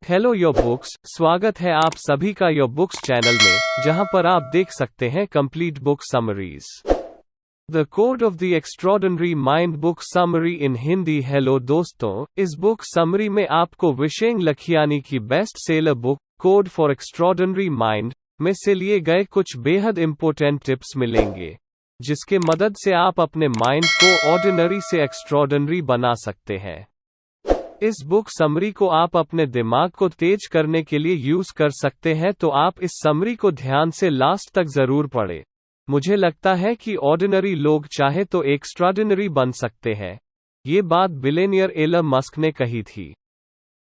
Hello your books, स्वागत है आप सभी का योर बुक्स चैनल में, जहां पर आप देख सकते हैं complete book summaries. The code of the extraordinary mind book summary in Hindi. Hello दोस्तों, इस बुक समरी में आपको विशेन लखियानी की best seller book code for extraordinary mind में से लिए गए कुछ बेहद इंपॉर्टेंट टिप्स मिलेंगे, जिसके मदद से आप अपने माइंड को ऑर्डिनरी से एक्स्ट्रॉर्डिनरी बना सकते हैं। इस बुक समरी को आप अपने दिमाग को तेज करने के लिए यूज कर सकते हैं, तो आप इस समरी को ध्यान से लास्ट तक जरूर पढ़ें। मुझे लगता है कि ऑर्डिनरी लोग चाहे तो एक्स्ट्राऑर्डिनरी बन सकते हैं। ये बात बिलियनियर एलन मस्क ने कही थी।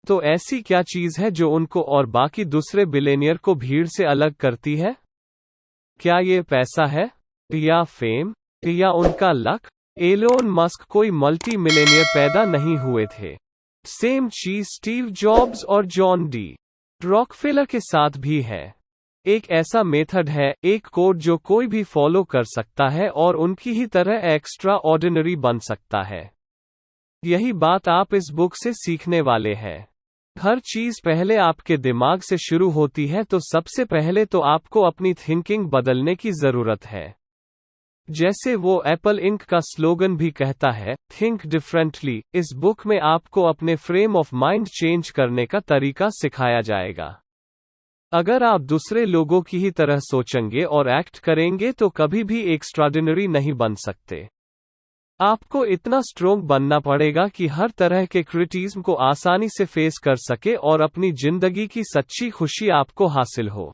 तो ऐसी क्या चीज है जो उनको और बाकी दूसरे बिलियनियर को भीड़ से अलग करती है? क्या ये पैसा है, या फेम, या उनका लक? एलोन मस्क कोई मल्टी मिलियनियर पैदा नहीं हुए थे। सेम चीज स्टीव जॉब्स और जॉन डी रॉकफेलर के साथ भी है। एक ऐसा मेथड है, एक कोड जो कोई भी फॉलो कर सकता है और उनकी ही तरह एक्स्ट्रा ऑर्डिनरी बन सकता है। यही बात आप इस बुक से सीखने वाले हैं। हर चीज पहले आपके दिमाग से शुरू होती है, तो सबसे पहले तो आपको अपनी थिंकिंग बदलने की जरूरत है। जैसे वो एप्पल इंक का स्लोगन भी कहता है, थिंक डिफरेंटली। इस बुक में आपको अपने फ्रेम ऑफ माइंड चेंज करने का तरीका सिखाया जाएगा। अगर आप दूसरे लोगों की ही तरह सोचेंगे और एक्ट करेंगे तो कभी भी एक्स्ट्राऑर्डिनरी नहीं बन सकते। आपको इतना स्ट्रोंग बनना पड़ेगा कि हर तरह के क्रिटिसिज्म को आसानी से फेस कर सके और अपनी जिंदगी की सच्ची खुशी आपको हासिल हो।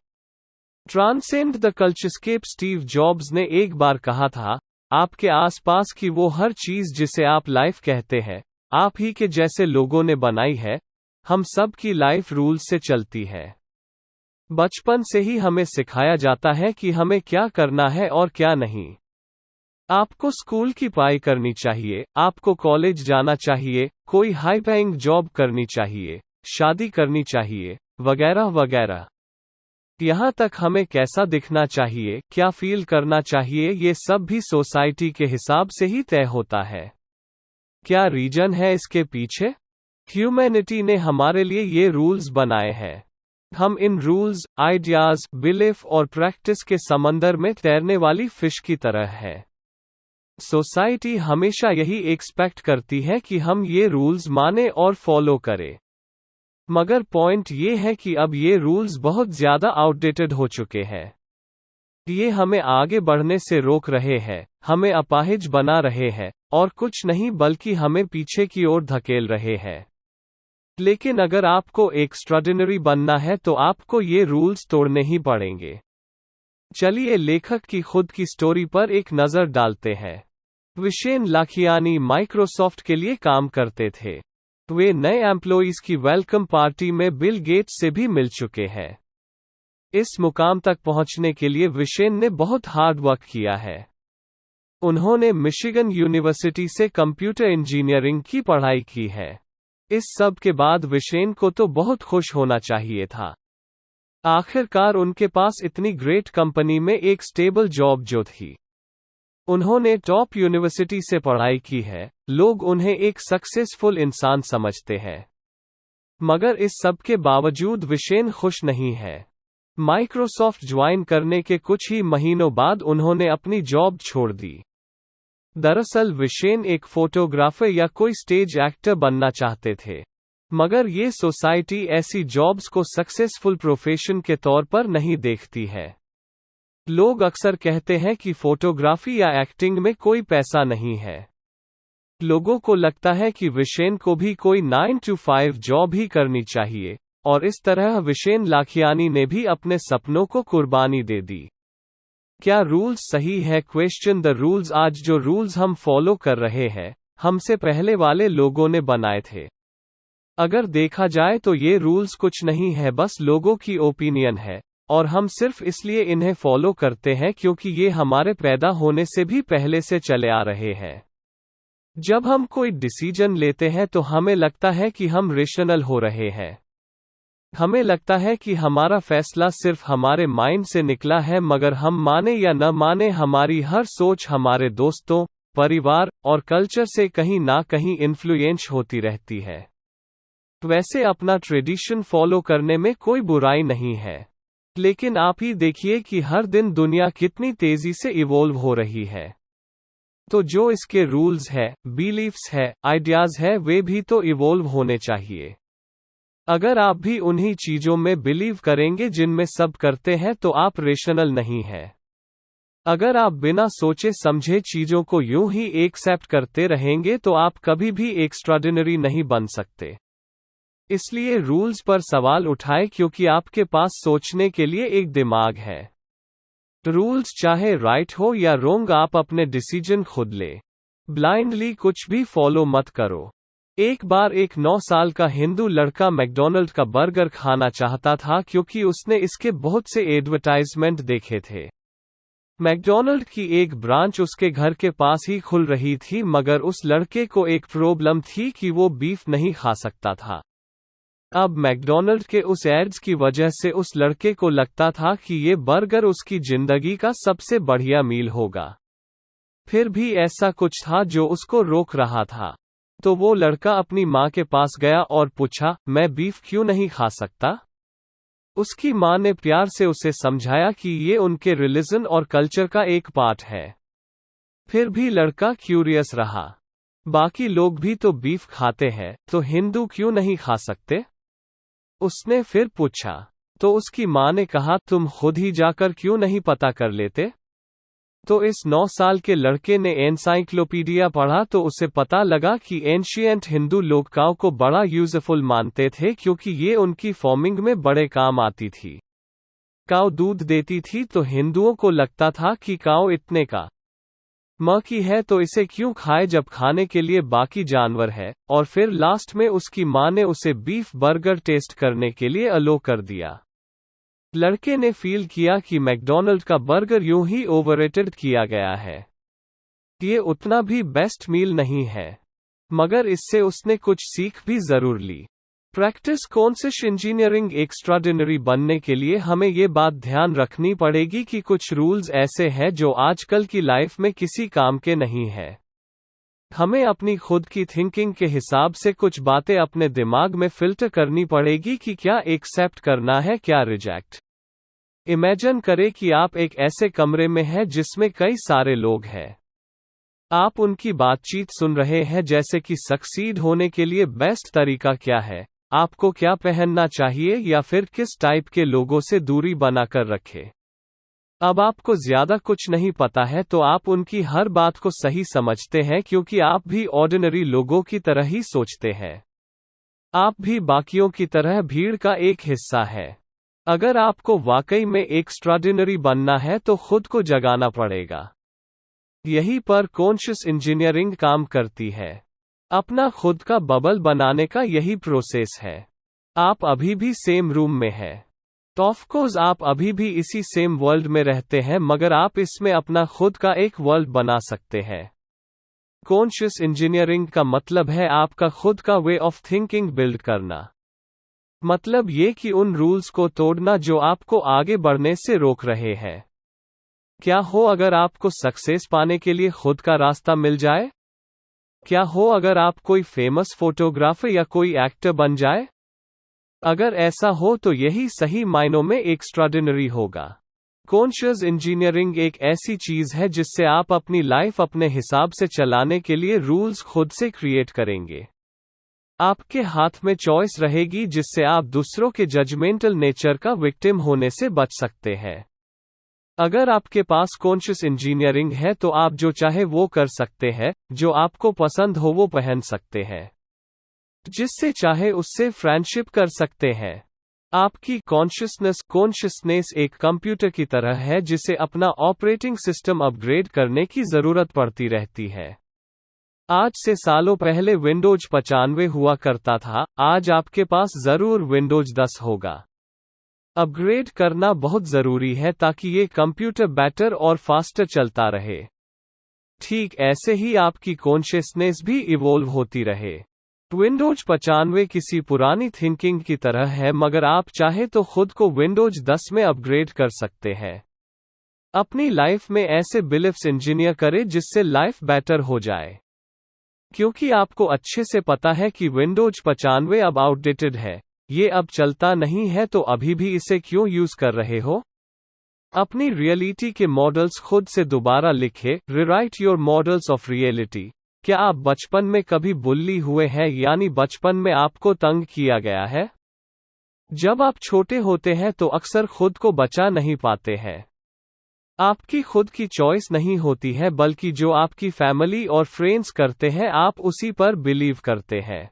Transcend the culturescape. Steve Jobs ने एक बार कहा था, आपके आसपास की वो हर चीज जिसे आप लाइफ कहते हैं, आप ही के जैसे लोगों ने बनाई है। हम सब की लाइफ रूल्स से चलती है। बचपन से ही हमें सिखाया जाता है कि हमें क्या करना है और क्या नहीं। आपको स्कूल की पढ़ाई करनी चाहिए, आपको कॉलेज जाना चाहिए, कोई हाई पेइंग जॉब करनी चाहिए, शादी करनी चाहिए, वगैरह वगैरह। यहाँ तक हमें कैसा दिखना चाहिए, क्या फील करना चाहिए, ये सब भी सोसाइटी के हिसाब से ही तय होता है। क्या रीजन है इसके पीछे? ह्यूमैनिटी ने हमारे लिए ये रूल्स बनाए हैं। हम इन रूल्स, आइडियाज, बिलीफ और प्रैक्टिस के समंदर में तैरने वाली फिश की तरह है। सोसाइटी हमेशा यही एक्सपेक्ट करती है कि हम ये रूल्स माने और फॉलो करें। मगर पॉइंट ये है कि अब ये रूल्स बहुत ज्यादा आउटडेटेड हो चुके हैं। ये हमें आगे बढ़ने से रोक रहे हैं, हमें अपाहिज बना रहे हैं, और कुछ नहीं बल्कि हमें पीछे की ओर धकेल रहे हैं। लेकिन अगर आपको एक्स्ट्राऑर्डिनरी बनना है तो आपको ये रूल्स तोड़ने ही पड़ेंगे। चलिए लेखक की खुद की स्टोरी पर एक नजर डालते हैं। विशेन लखियानी माइक्रोसॉफ्ट के लिए काम करते थे। वे नए एम्प्लॉइज की वेलकम पार्टी में बिल गेट्स से भी मिल चुके हैं। इस मुकाम तक पहुंचने के लिए विशेन ने बहुत हार्ड वर्क किया है। उन्होंने मिशिगन यूनिवर्सिटी से कंप्यूटर इंजीनियरिंग की पढ़ाई की है। इस सब के बाद विशेन को तो बहुत खुश होना चाहिए था। आखिरकार उनके पास इतनी ग्रेट कंपनी में एक स्टेबल जॉब जो थी। उन्होंने टॉप यूनिवर्सिटी से पढ़ाई की है, लोग उन्हें एक सक्सेसफुल इंसान समझते हैं। मगर इस सब के बावजूद विशेन खुश नहीं है। माइक्रोसॉफ्ट ज्वाइन करने के कुछ ही महीनों बाद उन्होंने अपनी जॉब छोड़ दी। दरअसल विशेन एक फोटोग्राफर या कोई स्टेज एक्टर बनना चाहते थे। मगर ये सोसाइटी ऐसी जॉब्स को सक्सेसफुल प्रोफेशन के तौर पर नहीं देखती है। लोग अक्सर कहते हैं कि फोटोग्राफी या एक्टिंग में कोई पैसा नहीं है। लोगों को लगता है कि विशेन को भी कोई 9 to 5 जॉब ही करनी चाहिए, और इस तरह विशेन लखियानी ने भी अपने सपनों को कुर्बानी दे दी। क्या रूल्स सही है? Question the rules. आज जो रूल्स हम फॉलो कर रहे हैं, हमसे पहले वाले लोगों ने बनाए थे। अगर देखा जाए तो ये रूल्स कुछ नहीं है, बस लोगों की ओपिनियन है, और हम सिर्फ इसलिए इन्हें फॉलो करते हैं क्योंकि ये हमारे पैदा होने से भी पहले से चले आ रहे हैं। जब हम कोई डिसीजन लेते हैं तो हमें लगता है कि हम रेशनल हो रहे हैं। हमें लगता है कि हमारा फैसला सिर्फ हमारे माइंड से निकला है, मगर हम माने या न माने हमारी हर सोच हमारे दोस्तों, परिवार और कल्चर से कहीं ना कहीं इन्फ्लुएंस होती रहती है। वैसे अपना ट्रेडिशन फॉलो करने में कोई बुराई नहीं है, लेकिन आप ही देखिए कि हर दिन दुनिया कितनी तेजी से इवॉल्व हो रही है। तो जो इसके रूल्स है, बिलीफ्स है, आइडियाज है, वे भी तो इवॉल्व होने चाहिए। अगर आप भी उन्हीं चीजों में बिलीव करेंगे जिनमें सब करते हैं तो आप रेशनल नहीं है। अगर आप बिना सोचे समझे चीजों को यूं ही एक्सेप्ट करते रहेंगे तो आप कभी भी एक्स्ट्राऑर्डिनरी नहीं बन सकते। इसलिए रूल्स पर सवाल उठाएं क्योंकि आपके पास सोचने के लिए एक दिमाग है। रूल्स चाहे राइट हो या रॉन्ग, आप अपने डिसीजन खुद ले। ब्लाइंडली कुछ भी फॉलो मत करो। एक बार एक 9 साल का हिंदू लड़का मैकडॉनल्ड का बर्गर खाना चाहता था क्योंकि उसने इसके बहुत से एडवर्टाइजमेंट देखे थे। मैकडॉनल्ड की एक ब्रांच उसके घर के पास ही खुल रही थी, मगर उस लड़के को एक प्रॉब्लम थी कि वो बीफ नहीं खा सकता था। अब मैकडॉनल्ड के उस एड्स की वजह से उस लड़के को लगता था कि ये बर्गर उसकी जिंदगी का सबसे बढ़िया मील होगा। फिर भी ऐसा कुछ था जो उसको रोक रहा था। तो वो लड़का अपनी माँ के पास गया और पूछा, मैं बीफ क्यों नहीं खा सकता? उसकी माँ ने प्यार से उसे समझाया कि ये उनके रिलीजन और कल्चर का एक पार्ट है। फिर भी लड़का क्यूरियस रहा। बाकी लोग भी तो बीफ खाते हैं, तो हिंदू क्यों नहीं खा सकते? उसने फिर पूछा। तो उसकी माँ ने कहा, तुम खुद ही जाकर क्यों नहीं पता कर लेते? तो इस 9 साल के लड़के ने एनसाइक्लोपीडिया पढ़ा तो उसे पता लगा कि एंशिएंट हिंदू लोग काऊ को बड़ा यूजफुल मानते थे क्योंकि ये उनकी फार्मिंग में बड़े काम आती थी। काऊ दूध देती थी तो हिंदुओं को लगता था कि काऊ इतने का माँ की है तो इसे क्यों खाए जब खाने के लिए बाकी जानवर है, और फिर लास्ट में उसकी माँ ने उसे बीफ बर्गर टेस्ट करने के लिए अलो कर दिया। लड़के ने फील किया कि मैकडॉनल्ड का बर्गर यूं ही ओवररेटेड किया गया है। ये उतना भी बेस्ट मील नहीं है। मगर इससे उसने कुछ सीख भी जरूर ली। प्रैक्टिस कॉन्शियस इंजीनियरिंग एक्स्ट्राऑर्डिनरी बनने के लिए हमें ये बात ध्यान रखनी पड़ेगी कि कुछ रूल्स ऐसे हैं जो आजकल की लाइफ में किसी काम के नहीं है। हमें अपनी खुद की थिंकिंग के हिसाब से कुछ बातें अपने दिमाग में फिल्टर करनी पड़ेगी कि क्या एक्सेप्ट करना है, क्या रिजेक्ट। इमेजिन करें कि आप एक ऐसे कमरे में हैं जिसमें कई सारे लोग हैं। आप उनकी बातचीत सुन रहे हैं, जैसे कि सक्सीड होने के लिए बेस्ट तरीका क्या है, आपको क्या पहनना चाहिए, या फिर किस टाइप के लोगों से दूरी बनाकर रखें। अब आपको ज्यादा कुछ नहीं पता है तो आप उनकी हर बात को सही समझते हैं क्योंकि आप भी ऑर्डिनरी लोगों की तरह ही सोचते हैं। आप भी बाकियों की तरह भीड़ का एक हिस्सा है। अगर आपको वाकई में एक्स्ट्राऑर्डिनरी बनना है तो खुद को जगाना पड़ेगा। यहीं पर कॉन्शियस इंजीनियरिंग काम करती है। अपना खुद का बबल बनाने का यही प्रोसेस है। आप अभी भी सेम रूम में हैं। ऑफ कोर्स आप अभी भी इसी सेम वर्ल्ड में रहते हैं, मगर आप इसमें अपना खुद का एक वर्ल्ड बना सकते हैं। कॉन्शियस इंजीनियरिंग का मतलब है आपका खुद का वे ऑफ थिंकिंग बिल्ड करना। मतलब ये कि उन रूल्स को तोड़ना जो आपको आगे बढ़ने से रोक रहे हैं। क्या हो अगर आपको सक्सेस पाने के लिए खुद का रास्ता मिल जाए? क्या हो अगर आप कोई फेमस फोटोग्राफर या कोई एक्टर बन जाए? अगर ऐसा हो तो यही सही मायनों में एक्स्ट्राऑर्डिनरी होगा। कॉन्शियस इंजीनियरिंग एक ऐसी चीज है जिससे आप अपनी लाइफ अपने हिसाब से चलाने के लिए रूल्स खुद से क्रिएट करेंगे। आपके हाथ में चॉइस रहेगी जिससे आप दूसरों के जजमेंटल नेचर का विक्टिम होने से बच सकते हैं। अगर आपके पास कॉन्शियस इंजीनियरिंग है तो आप जो चाहे वो कर सकते हैं, जो आपको पसंद हो वो पहन सकते हैं, जिससे चाहे उससे फ्रेंडशिप कर सकते हैं। आपकी कॉन्शियसनेस एक कंप्यूटर की तरह है जिसे अपना ऑपरेटिंग सिस्टम अपग्रेड करने की जरूरत पड़ती रहती है। आज से सालों पहले विंडोज 95 हुआ करता था, आज आपके पास जरूर विंडोज 10 होगा। अपग्रेड करना बहुत जरूरी है ताकि ये कंप्यूटर बेटर और फास्टर चलता रहे। ठीक ऐसे ही आपकी कॉन्शियसनेस भी इवॉल्व होती रहे। विंडोज 95 किसी पुरानी थिंकिंग की तरह है, मगर आप चाहे तो खुद को विंडोज 10 में अपग्रेड कर सकते हैं। अपनी लाइफ में ऐसे बिलीफ्स इंजीनियर करें जिससे लाइफ बेटर हो जाए। क्योंकि आपको अच्छे से पता है कि विंडोज 95 अब आउटडेटेड है, ये अब चलता नहीं है, तो अभी भी इसे क्यों यूज कर रहे हो? अपनी रियलिटी के मॉडल्स खुद से दोबारा लिखे। Rewrite your models of reality. क्या आप बचपन में कभी बुल्ली हुए हैं, यानी बचपन में आपको तंग किया गया है? जब आप छोटे होते हैं तो अक्सर खुद को बचा नहीं पाते हैं। आपकी खुद की चॉइस नहीं होती है, बल्कि जो आपकी फैमिली और फ्रेंड्स करते हैं आप उसी पर बिलीव करते हैं।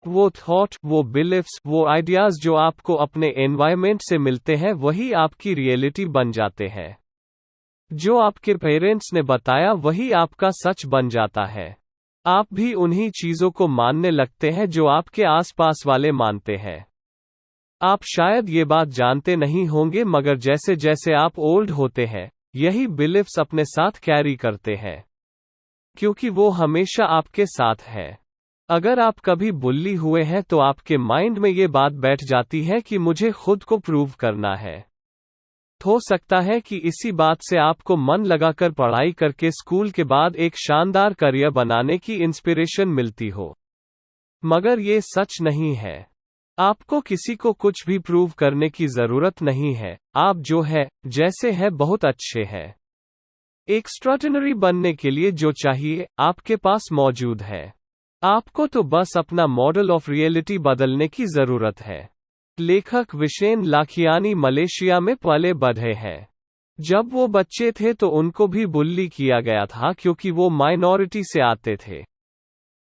वो थॉट, वो बिलीफ्स, वो आइडियाज जो आपको अपने एनवायरनमेंट से मिलते हैं वही आपकी रियलिटी बन जाते हैं। जो आपके पेरेंट्स ने बताया वही आपका सच बन जाता है। आप भी उन्हीं चीजों को मानने लगते हैं जो आपके आसपास वाले मानते हैं। आप शायद ये बात जानते नहीं होंगे, मगर जैसे जैसे आप ओल्ड होते हैं यही बिलीफ्स अपने साथ कैरी करते हैं, क्योंकि वो हमेशा आपके साथ है। अगर आप कभी बुल्ली हुए हैं तो आपके माइंड में ये बात बैठ जाती है कि मुझे खुद को प्रूव करना है। हो सकता है कि इसी बात से आपको मन लगाकर पढ़ाई करके स्कूल के बाद एक शानदार करियर बनाने की इंस्पिरेशन मिलती हो, मगर ये सच नहीं है। आपको किसी को कुछ भी प्रूव करने की जरूरत नहीं है। आप जो है, जैसे है, बहुत अच्छे हैं। एक्स्ट्राऑर्डिनरी बनने के लिए जो चाहिए आपके पास मौजूद है। आपको तो बस अपना मॉडल ऑफ रियलिटी बदलने की जरूरत है। लेखक विशेन लाखियानी मलेशिया में पले बढ़े हैं। जब वो बच्चे थे तो उनको भी बुल्ली किया गया था क्योंकि वो माइनॉरिटी से आते थे।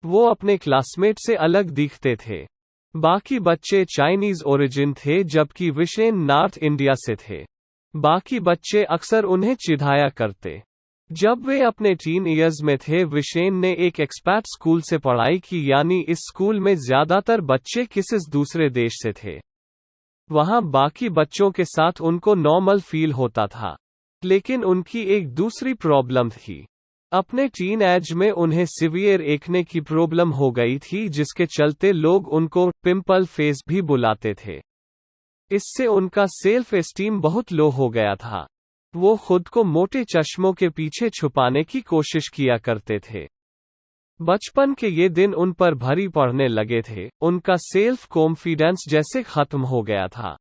वो अपने क्लासमेट से अलग दिखते थे। बाकी बच्चे चाइनीज ओरिजिन थे जबकि विशेन नॉर्थ इंडिया से थे। बाकी बच्चे अक्सर उन्हें चिढ़ाया करते। जब वे अपने टीन ईयर्स में थे विशेन ने एक एक्सपैट स्कूल से पढ़ाई की, यानी इस स्कूल में ज्यादातर बच्चे किसी दूसरे देश से थे। वहां बाकी बच्चों के साथ उनको नॉर्मल फील होता था, लेकिन उनकी एक दूसरी प्रॉब्लम थी। अपने टीन एज में उन्हें सिवियर एक्ने की प्रॉब्लम हो गई थी, जिसके चलते लोग उनको पिंपल फेस भी बुलाते थे। इससे उनका सेल्फ एस्टीम बहुत लो हो गया था। वो खुद को मोटे चश्मों के पीछे छुपाने की कोशिश किया करते थे। बचपन के ये दिन उन पर भारी पड़ने लगे थे। उनका सेल्फ कॉन्फिडेंस जैसे खत्म हो गया था।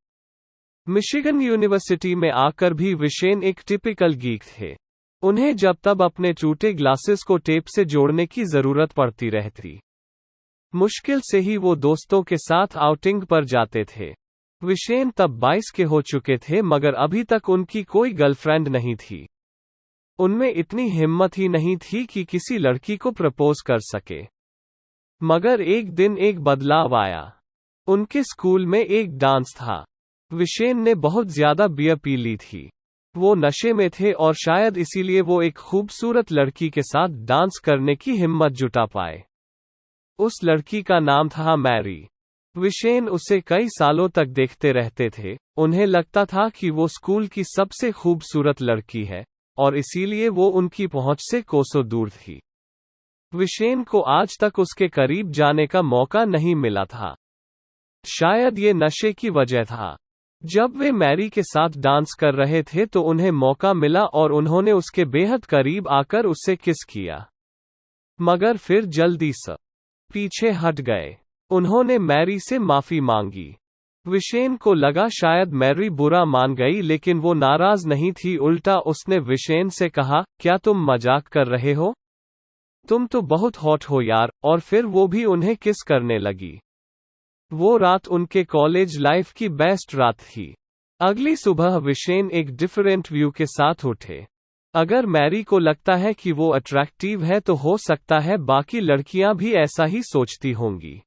मिशिगन यूनिवर्सिटी में आकर भी विशेन एक टिपिकल गीक थे। उन्हें जब तब अपने टूटे ग्लासेस को टेप से जोड़ने की जरूरत पड़ती रहती। मुश्किल से ही वो दोस्तों के साथ आउटिंग पर जाते थे। विशेन तब 22 के हो चुके थे, मगर अभी तक उनकी कोई गर्लफ्रेंड नहीं थी। उनमें इतनी हिम्मत ही नहीं थी कि किसी लड़की को प्रपोज कर सके। मगर एक दिन एक बदलाव आया। उनके स्कूल में एक डांस था। विशेन ने बहुत ज्यादा बियर पी ली थी। वो नशे में थे और शायद इसीलिए वो एक खूबसूरत लड़की के साथ डांस करने की हिम्मत जुटा पाए। उस लड़की का नाम था मैरी। विशेन उसे कई सालों तक देखते रहते थे। उन्हें लगता था कि वो स्कूल की सबसे खूबसूरत लड़की है और इसीलिए वो उनकी पहुंच से कोसों दूर थी। विशेन को आज तक उसके करीब जाने का मौका नहीं मिला था। शायद ये नशे की वजह था। जब वे मैरी के साथ डांस कर रहे थे तो उन्हें मौका मिला और उन्होंने उसके बेहद करीब आकर उससे किस किया, मगर फिर जल्दी से पीछे हट गए। उन्होंने मैरी से माफी मांगी। विशेन को लगा शायद मैरी बुरा मान गई, लेकिन वो नाराज नहीं थी। उल्टा उसने विशेन से कहा, क्या तुम मजाक कर रहे हो? तुम तो बहुत हॉट हो यार। और फिर वो भी उन्हें किस करने लगी। वो रात उनके कॉलेज लाइफ की बेस्ट रात थी। अगली सुबह विशेन एक डिफरेंट व्यू के साथ उठे। अगर मैरी को लगता है कि वो अट्रैक्टिव है तो हो सकता है बाकी लड़कियां भी ऐसा ही सोचती होंगी।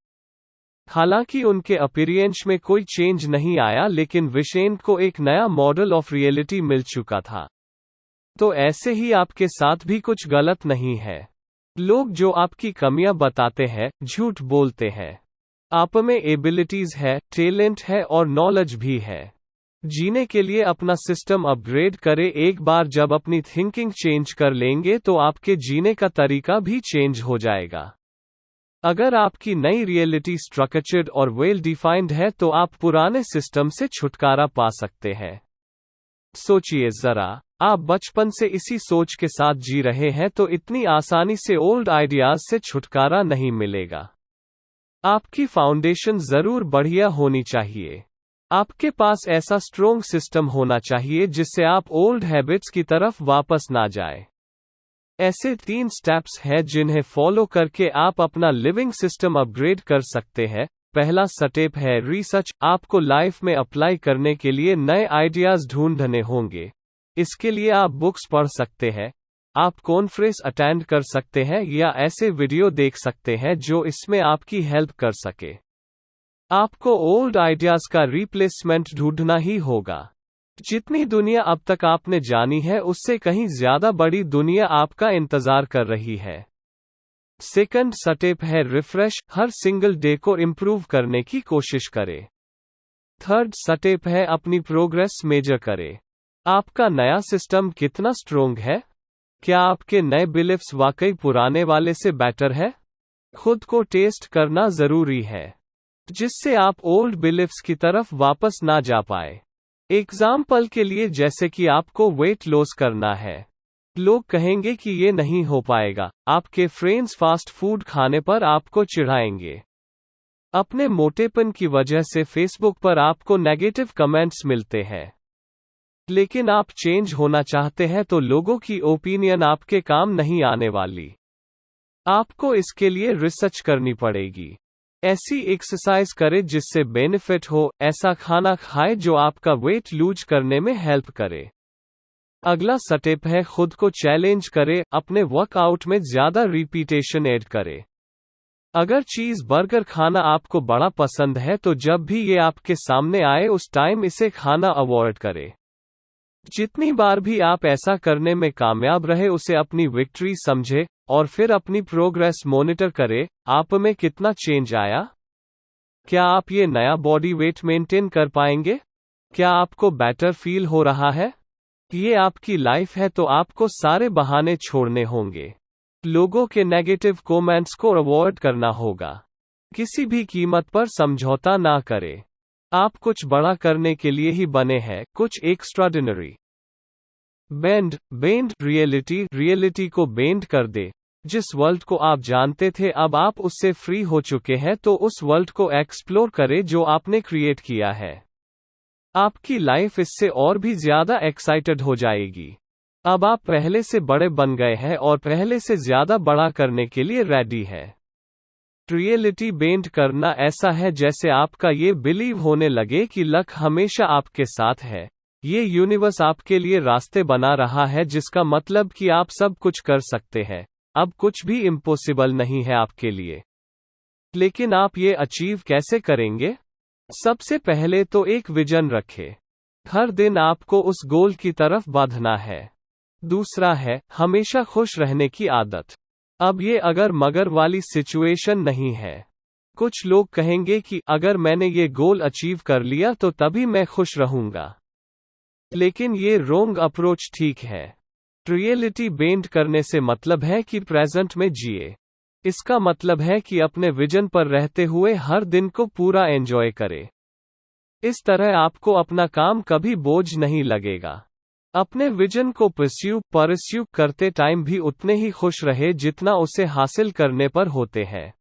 हालांकि उनके अपीयरेंस में कोई चेंज नहीं आया, लेकिन विशेन को एक नया मॉडल ऑफ रियलिटी मिल चुका था। तो ऐसे ही आपके साथ भी कुछ गलत नहीं है। लोग जो आपकी कमियां बताते हैं, झूठ बोलते हैं। आप में एबिलिटीज है, टैलेंट है और नॉलेज भी है। जीने के लिए अपना सिस्टम अपग्रेड करें। एक बार जब अपनी थिंकिंग चेंज कर लेंगे तो आपके जीने का तरीका भी चेंज हो जाएगा। अगर आपकी नई रियलिटी स्ट्रक्चर्ड और वेल डिफाइंड है तो आप पुराने सिस्टम से छुटकारा पा सकते हैं। सोचिए जरा, आप बचपन से इसी सोच के साथ जी रहे हैं तो इतनी आसानी से ओल्ड आइडियाज से छुटकारा नहीं मिलेगा। आपकी फाउंडेशन जरूर बढ़िया होनी चाहिए। आपके पास ऐसा स्ट्रोंग सिस्टम होना चाहिए जिससे आप ओल्ड हैबिट्स की तरफ वापस ना जाए। ऐसे 3 स्टेप्स हैं जिन्हें फॉलो करके आप अपना लिविंग सिस्टम अपग्रेड कर सकते हैं। पहला स्टेप है रिसर्च। आपको लाइफ में अप्लाई करने के लिए नए आइडियाज ढूंढने होंगे। इसके लिए आप बुक्स पढ़ सकते हैं, आप कॉन्फ्रेंस अटेंड कर सकते हैं या ऐसे वीडियो देख सकते हैं जो इसमें आपकी हेल्प कर सके। आपको ओल्ड आइडियाज का रिप्लेसमेंट ढूंढना ही होगा। जितनी दुनिया अब तक आपने जानी है उससे कहीं ज्यादा बड़ी दुनिया आपका इंतजार कर रही है। सेकंड स्टेप है रिफ्रेश। हर सिंगल डे को इम्प्रूव करने की कोशिश करें। थर्ड स्टेप है अपनी प्रोग्रेस मेजर करें। आपका नया सिस्टम कितना स्ट्रोंग है? क्या आपके नए बिलीफ्स वाकई पुराने वाले से बेटर है? खुद को टेस्ट करना जरूरी है, जिससे आप ओल्ड बिलीफ्स की तरफ वापस ना जा पाए। एग्जाम्पल के लिए, जैसे कि आपको वेट लॉस करना है, लोग कहेंगे कि ये नहीं हो पाएगा। आपके फ्रेंड्स फास्ट फूड खाने पर आपको चिढ़ाएंगे। अपने मोटेपन की वजह से फेसबुक पर आपको नेगेटिव कमेंट्स मिलते हैं। लेकिन आप चेंज होना चाहते हैं तो लोगों की ओपिनियन आपके काम नहीं आने वाली। आपको इसके लिए रिसर्च करनी पड़ेगी। ऐसी एक्सरसाइज करें जिससे बेनिफिट हो। ऐसा खाना खाएं जो आपका वेट लूज करने में हेल्प करे। अगला स्टेप है खुद को चैलेंज करें। अपने वर्कआउट में ज्यादा रिपीटेशन ऐड करें। अगर चीज बर्गर खाना आपको बड़ा पसंद है तो जब भी ये आपके सामने आए उस टाइम इसे खाना अवॉइड करें। जितनी बार भी आप ऐसा करने में कामयाब रहे उसे अपनी विक्ट्री समझे और फिर अपनी प्रोग्रेस मॉनिटर करें। आप में कितना चेंज आया? क्या आप ये नया बॉडी वेट मेंटेन कर पाएंगे? क्या आपको बेटर फील हो रहा है? ये आपकी लाइफ है तो आपको सारे बहाने छोड़ने होंगे। लोगों के नेगेटिव कमेंट्स को अवॉइड करना होगा। किसी भी कीमत पर समझौता ना करें। आप कुछ बड़ा करने के लिए ही बने हैं, कुछ एक्स्ट्राऑर्डिनरी। बेंड रियलिटी को बेंड कर दे। जिस वर्ल्ड को आप जानते थे अब आप उससे फ्री हो चुके हैं तो उस वर्ल्ड को एक्सप्लोर करें जो आपने क्रिएट किया है। आपकी लाइफ इससे और भी ज्यादा एक्साइटेड हो जाएगी। अब आप पहले से बड़े बन गए हैं और पहले से ज्यादा बड़ा करने के लिए रेडी है। रियलिटी बेंड करना ऐसा है जैसे आपका ये बिलीव होने लगे कि लक हमेशा आपके साथ है। ये यूनिवर्स आपके लिए रास्ते बना रहा है, जिसका मतलब कि आप सब कुछ कर सकते हैं। अब कुछ भी इम्पॉसिबल नहीं है आपके लिए। लेकिन आप ये अचीव कैसे करेंगे? सबसे पहले तो एक विजन रखें। हर दिन आपको उस गोल की तरफ बढ़ना है। दूसरा है हमेशा खुश रहने की आदत। अब ये अगर मगर वाली सिचुएशन नहीं है। कुछ लोग कहेंगे कि अगर मैंने ये गोल अचीव कर लिया तो तभी मैं खुश रहूंगा। लेकिन ये रोंग अप्रोच ठीक है। रियलिटी बेंड करने से मतलब है कि प्रेजेंट में जिए। इसका मतलब है कि अपने विजन पर रहते हुए हर दिन को पूरा एंजॉय करें। इस तरह आपको अपना काम कभी बोझ नहीं लगेगा। अपने विजन को परस्यू करते टाइम भी उतने ही खुश रहे जितना उसे हासिल करने पर होते हैं।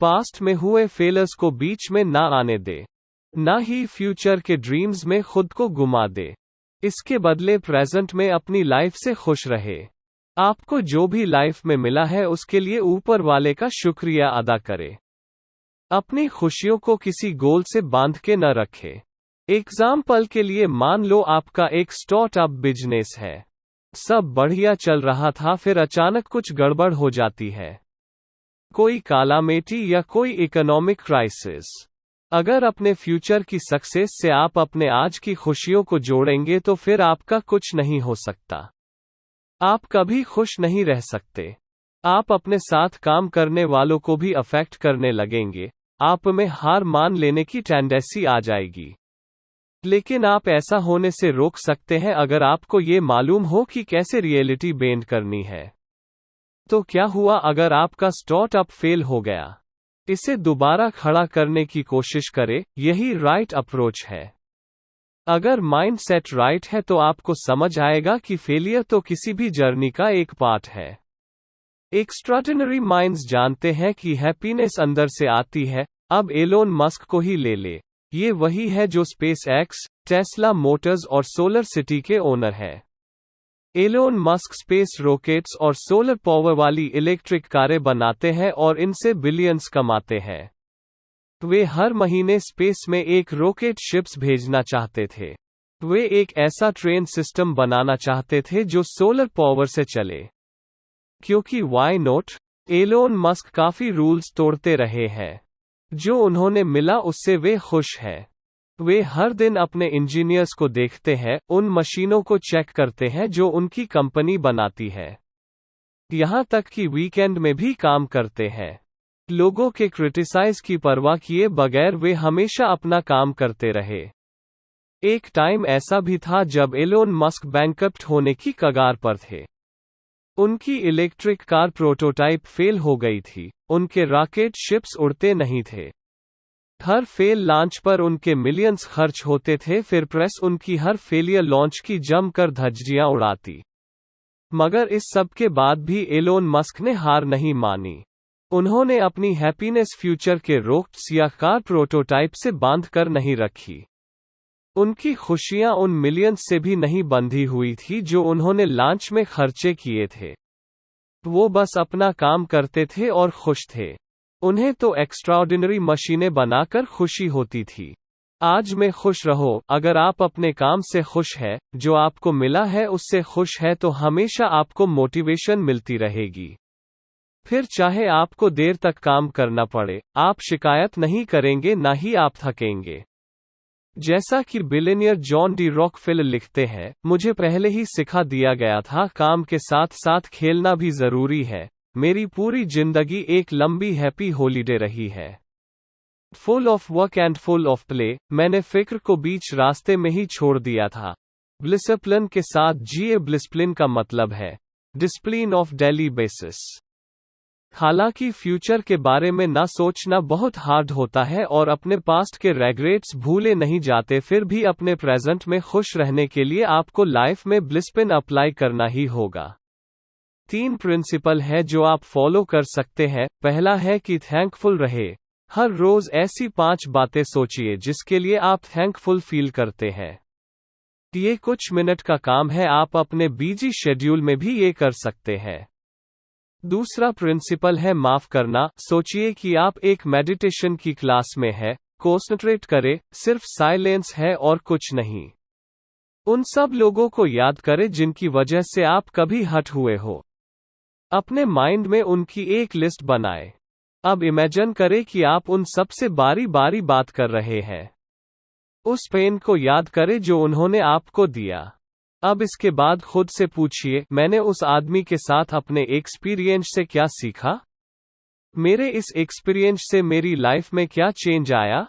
पास्ट में हुए फेलर्स को बीच में ना आने दे, ना ही फ्यूचर के ड्रीम्स में खुद को गुमा दे। इसके बदले प्रेजेंट में अपनी लाइफ से खुश रहे। आपको जो भी लाइफ में मिला है उसके लिए ऊपर वाले का शुक्रिया अदा करें। अपनी खुशियों को किसी गोल से बांध के न रखें। एग्जाम्पल के लिए मान लो आपका एक स्टार्टअप बिजनेस है। सब बढ़िया चल रहा था, फिर अचानक कुछ गड़बड़ हो जाती है। कोई कालामेटी या कोई इकोनॉमिक क्राइसिस। अगर अपने फ्यूचर की सक्सेस से आप अपने आज की खुशियों को जोड़ेंगे तो फिर आपका कुछ नहीं हो सकता। आप कभी खुश नहीं रह सकते। आप अपने साथ काम करने वालों को भी अफेक्ट करने लगेंगे। आप में हार मान लेने की टेंडेंसी आ जाएगी। लेकिन आप ऐसा होने से रोक सकते हैं अगर आपको ये मालूम हो कि कैसे रियलिटी बेंड करनी है। तो क्या हुआ अगर आपका स्टार्टअप फेल हो गया? इसे दोबारा खड़ा करने की कोशिश करें, यही राइट अप्रोच है। अगर माइंडसेट राइट है तो आपको समझ आएगा कि फेलियर तो किसी भी जर्नी का एक पार्ट है। एक्स्ट्राऑर्डिनरी माइंड्स जानते हैं कि हैप्पीनेस अंदर से आती है। अब एलोन मस्क को ही ले ले, ये वही है जो स्पेस एक्स, टेस्ला मोटर्स और सोलर सिटी के ओनर है। एलोन मस्क स्पेस रॉकेट्स और सोलर पावर वाली इलेक्ट्रिक कारें बनाते हैं और इनसे बिलियंस कमाते हैं। वे हर महीने स्पेस में एक रॉकेट शिप्स भेजना चाहते थे। वे एक ऐसा ट्रेन सिस्टम बनाना चाहते थे जो सोलर पावर से चले। क्योंकि व्हाई नॉट? एलोन मस्क काफी रूल्स तोड़ते रहे हैं। जो उन्होंने मिला उससे वे खुश हैं। वे हर दिन अपने इंजीनियर्स को देखते हैं, उन मशीनों को चेक करते हैं जो उनकी कंपनी बनाती है। यहाँ तक कि वीकेंड में भी काम करते हैं। लोगों के क्रिटिसाइज की परवाह किए बगैर वे हमेशा अपना काम करते रहे। एक टाइम ऐसा भी था जब एलोन मस्क बैंकरप्ट होने की कगार पर थे। उनकी इलेक्ट्रिक कार प्रोटोटाइप फेल हो गई थी, उनके रॉकेट शिप्स उड़ते नहीं थे। हर फेल लॉन्च पर उनके मिलियंस खर्च होते थे, फिर प्रेस उनकी हर फेलियर लॉन्च की जमकर धज्जियां उड़ाती। मगर इस सब के बाद भी एलोन मस्क ने हार नहीं मानी। उन्होंने अपनी हैप्पीनेस फ्यूचर के रॉकेट्स या कार प्रोटोटाइप से बांध कर नहीं रखी। उनकी खुशियां उन मिलियंस से भी नहीं बंधी हुई थी जो उन्होंने लॉन्च में खर्चे किए थे। वो बस अपना काम करते थे और खुश थे। उन्हें तो एक्स्ट्राऑर्डिनरी मशीनें बनाकर खुशी होती थी। आज में खुश रहो। अगर आप अपने काम से खुश है, जो आपको मिला है उससे खुश है, तो हमेशा आपको मोटिवेशन मिलती रहेगी। फिर चाहे आपको देर तक काम करना पड़े, आप शिकायत नहीं करेंगे, ना ही आप थकेंगे। जैसा कि बिलियनियर जॉन डी रॉकफेलर लिखते हैं, मुझे पहले ही सिखा दिया गया था, काम के साथ साथ खेलना भी जरूरी है। मेरी पूरी जिंदगी एक लंबी हैप्पी हॉलीडे रही है। Full of work and full of play. मैंने फिक्र को बीच रास्ते में ही छोड़ दिया था। डिसिप्लिन के साथ जिए। डिसिप्लिन का मतलब है डिसिप्लिन ऑफ डेली बेसिस। हालांकि फ्यूचर के बारे में ना सोचना बहुत हार्ड होता है और अपने पास्ट के रेग्रेट्स भूले नहीं जाते, फिर भी अपने प्रेजेंट में खुश रहने के लिए आपको लाइफ में डिसिप्लिन अप्लाई करना ही होगा। 3 प्रिंसिपल है जो आप फॉलो कर सकते हैं। पहला है कि थैंकफुल रहे। हर रोज ऐसी 5 बातें सोचिए जिसके लिए आप थैंकफुल फील करते हैं। ये कुछ मिनट का काम है, आप अपने बिजी शेड्यूल में भी ये कर सकते हैं। दूसरा प्रिंसिपल है माफ करना। सोचिए कि आप एक मेडिटेशन की क्लास में है, कॉन्सेंट्रेट करें, सिर्फ साइलेंस है और कुछ नहीं। उन सब लोगों को याद करें जिनकी वजह से आप कभी हट हुए हो। अपने माइंड में उनकी एक लिस्ट बनाएं। अब इमेजिन करें कि आप उन सबसे बारी बारी बात कर रहे हैं। उस पेन को याद करें जो उन्होंने आपको दिया। अब इसके बाद खुद से पूछिए, मैंने उस आदमी के साथ अपने एक्सपीरियंस से क्या सीखा? मेरे इस एक्सपीरियंस से मेरी लाइफ में क्या चेंज आया?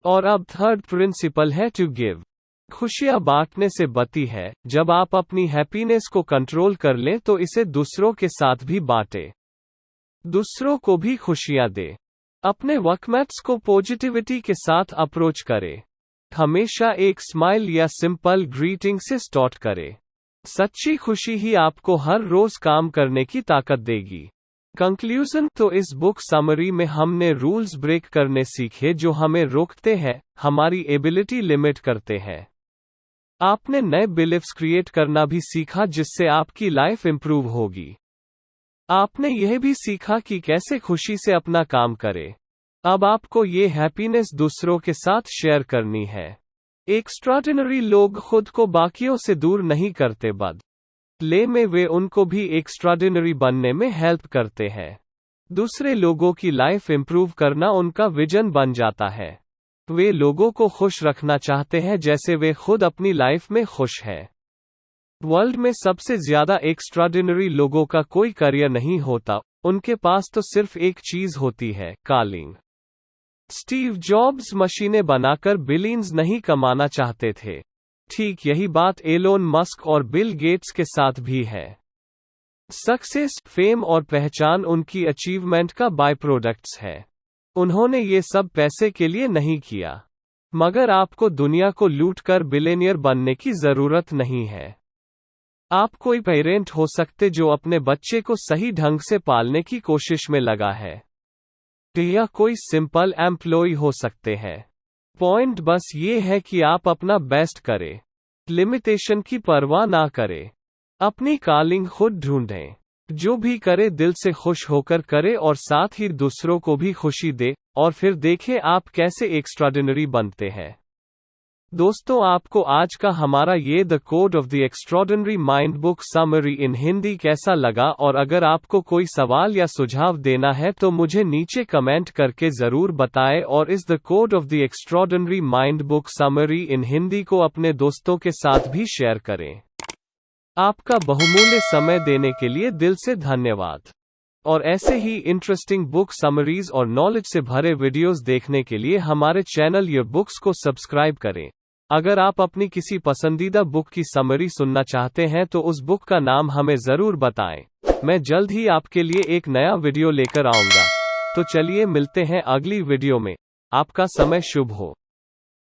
और अब थर्ड प्रिंसिपल है टू गिव। खुशियां बांटने से बनती है। जब आप अपनी हैप्पीनेस को कंट्रोल कर लें तो इसे दूसरों के साथ भी बांटें। दूसरों को भी खुशियां दें। अपने वर्कमेट्स को पॉजिटिविटी के साथ अप्रोच करें। हमेशा एक स्माइल या सिंपल ग्रीटिंग से स्टार्ट करें। सच्ची खुशी ही आपको हर रोज काम करने की ताकत देगी। कंक्लूजन तो इस बुक समरी में हमने रूल्स ब्रेक करने सीखे जो हमें रोकते हैं, हमारी एबिलिटी लिमिट करते हैं। आपने नए बिलीफ्स क्रिएट करना भी सीखा जिससे आपकी लाइफ इंप्रूव होगी। आपने यह भी सीखा कि कैसे खुशी से अपना काम करें। अब आपको ये हैप्पीनेस दूसरों के साथ शेयर करनी है। एक्स्ट्राऑर्डिनरी लोग खुद को बाकियों से दूर नहीं करते, बदले में वे उनको भी एक्स्ट्राऑर्डिनरी बनने में हेल्प करते हैं। दूसरे लोगों की लाइफ इंप्रूव करना उनका विजन बन जाता है। वे लोगों को खुश रखना चाहते हैं जैसे वे खुद अपनी लाइफ में खुश हैं। वर्ल्ड में सबसे ज्यादा एक्स्ट्राऑर्डिनरी लोगों का कोई करियर नहीं होता, उनके पास तो सिर्फ एक चीज होती है, कॉलिंग। स्टीव जॉब्स मशीनें बनाकर बिलियंस नहीं कमाना चाहते थे। ठीक यही बात एलोन मस्क और बिल गेट्स के साथ भी है। सक्सेस, फेम और पहचान उनकी अचीवमेंट का बाय प्रोडक्ट्स है। उन्होंने ये सब पैसे के लिए नहीं किया। मगर आपको दुनिया को लूट कर बिलियनियर बनने की जरूरत नहीं है। आप कोई पेरेंट हो सकते जो अपने बच्चे को सही ढंग से पालने की कोशिश में लगा है, या कोई सिंपल एम्प्लॉय हो सकते हैं। पॉइंट बस ये है कि आप अपना बेस्ट करें, लिमिटेशन की परवाह ना करें, अपनी कॉलिंग खुद ढूंढें, जो भी करे दिल से खुश होकर करे और साथ ही दूसरों को भी खुशी दे, और फिर देखें आप कैसे एक्स्ट्राऑर्डिनरी बनते हैं। दोस्तों, आपको आज का हमारा ये the code of the extraordinary mind book summary इन हिंदी कैसा लगा, और अगर आपको कोई सवाल या सुझाव देना है तो मुझे नीचे कमेंट करके जरूर बताएं, और इस the code of the extraordinary mind book summary इन हिंदी को अपने दोस्तों के साथ भी शेयर करें। आपका बहुमूल्य समय देने के लिए दिल से धन्यवाद। और ऐसे ही इंटरेस्टिंग बुक समरीज और नॉलेज से भरे वीडियोस देखने के लिए हमारे चैनल योर बुक्स को सब्सक्राइब करें। अगर आप अपनी किसी पसंदीदा बुक की समरी सुनना चाहते हैं तो उस बुक का नाम हमें जरूर बताएं। मैं जल्द ही आपके लिए एक नया वीडियो लेकर आऊंगा। तो चलिए मिलते हैं अगली वीडियो में। आपका समय शुभ हो।